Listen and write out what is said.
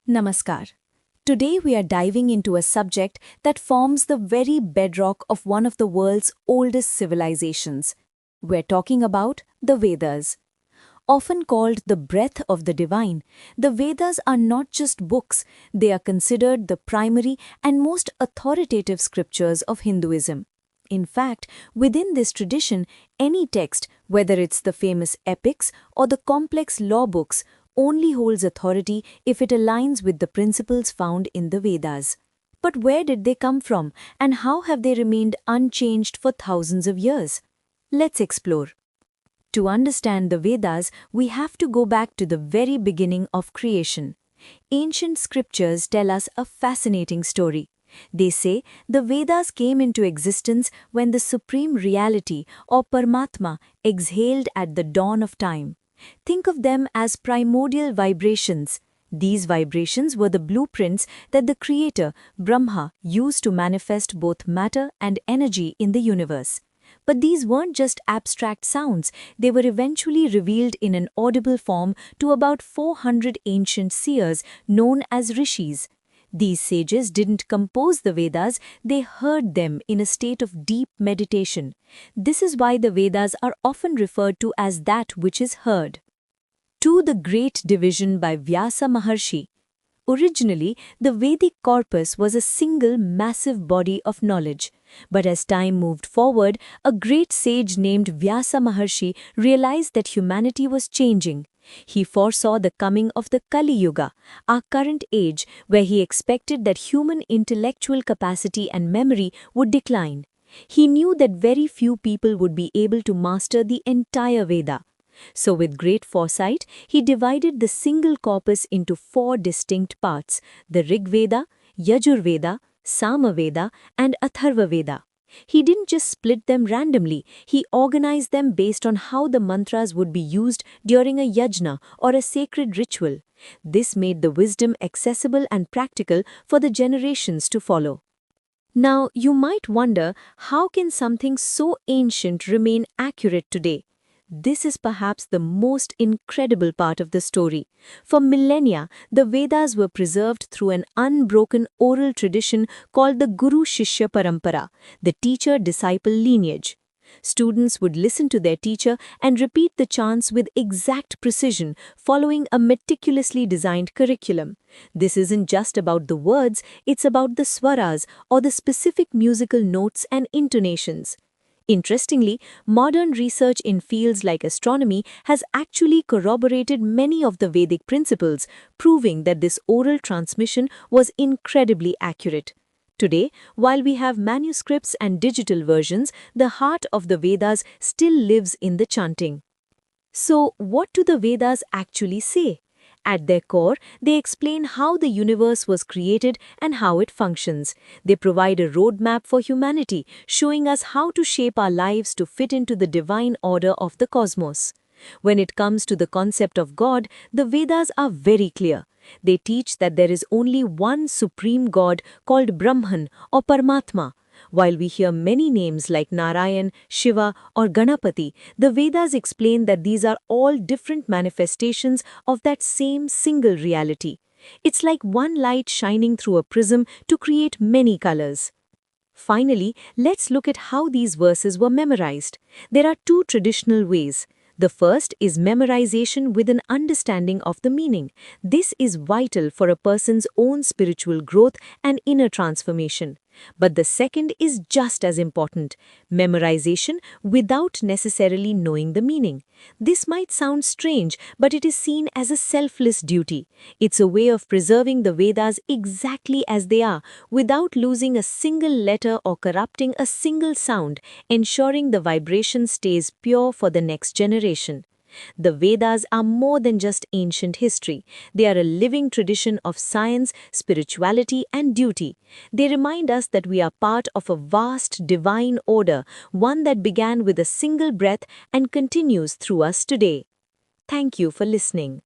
Namaskar. Today we are diving into a subject that forms the very bedrock of one of the world's oldest civilizations. We're talking about the Vedas. Often called the breath of the divine, the Vedas are not just books, they are considered the primary and most authoritative scriptures of Hinduism. In fact, within this tradition, any text, whether it's the famous epics or the complex law books, only holds authority if it aligns with the principles found in the Vedas. But where did they come from, and how have they remained unchanged for thousands of years? Let's explore. To understand the Vedas, we have to go back to the very beginning of creation. Ancient scriptures tell us a fascinating story. They say the Vedas came into existence when the supreme reality, or Paramatma, exhaled at the dawn of time. Think of them as primordial vibrations. These vibrations were the blueprints that the Creator, Brahma, used to manifest both matter and energy in the universe. But these weren't just abstract sounds, they were eventually revealed in an audible form to about 400 ancient seers known as rishis. These sages didn't compose the Vedas, they heard them in a state of deep meditation. This is why the Vedas are often referred to as that which is heard. To the Great Division by Vyasa Maharshi. Originally, the Vedic corpus was a single massive body of knowledge. But as time moved forward, a great sage named Vyasa Maharshi realized that humanity was changing. He foresaw the coming of the Kali Yuga, our current age, where he expected that human intellectual capacity and memory would decline. He knew that very few people would be able to master the entire Veda. So with great foresight, he divided the single corpus into 4 distinct parts: the Rig Veda, Yajur Veda, Sama Veda, and Atharva Veda. He didn't just split them randomly, he organized them based on how the mantras would be used during a yajna or a sacred ritual. This made the wisdom accessible and practical for the generations to follow. Now, you might wonder, how can something so ancient remain accurate today? This is perhaps the most incredible part of the story. For millennia, the Vedas were preserved through an unbroken oral tradition called the Guru-Shishya Parampara, the teacher-disciple lineage. Students would listen to their teacher and repeat the chants with exact precision, following a meticulously designed curriculum. This isn't just about the words, it's about the swaras, or the specific musical notes and intonations. Interestingly, modern research in fields like astronomy has actually corroborated many of the Vedic principles, proving that this oral transmission was incredibly accurate. Today, while we have manuscripts and digital versions, the heart of the Vedas still lives in the chanting. So, what do the Vedas actually say? At their core, they explain how the universe was created and how it functions. They provide a roadmap for humanity, showing us how to shape our lives to fit into the divine order of the cosmos. When it comes to the concept of God, the Vedas are very clear. They teach that there is only one supreme God called Brahman or Paramatma. While we hear many names like Narayan, Shiva, or Ganapati, the Vedas explain that these are all different manifestations of that same single reality. It's like one light shining through a prism to create many colors. Finally, let's look at how these verses were memorized. There are 2 traditional ways. The first is memorization with an understanding of the meaning. This is vital for a person's own spiritual growth and inner transformation. But the second is just as important: memorization without necessarily knowing the meaning. This might sound strange, but it is seen as a selfless duty. It's a way of preserving the Vedas exactly as they are, without losing a single letter or corrupting a single sound, ensuring the vibration stays pure for the next generation. The Vedas are more than just ancient history. They are a living tradition of science, spirituality, and duty. They remind us that we are part of a vast divine order, one that began with a single breath and continues through us today. Thank you for listening.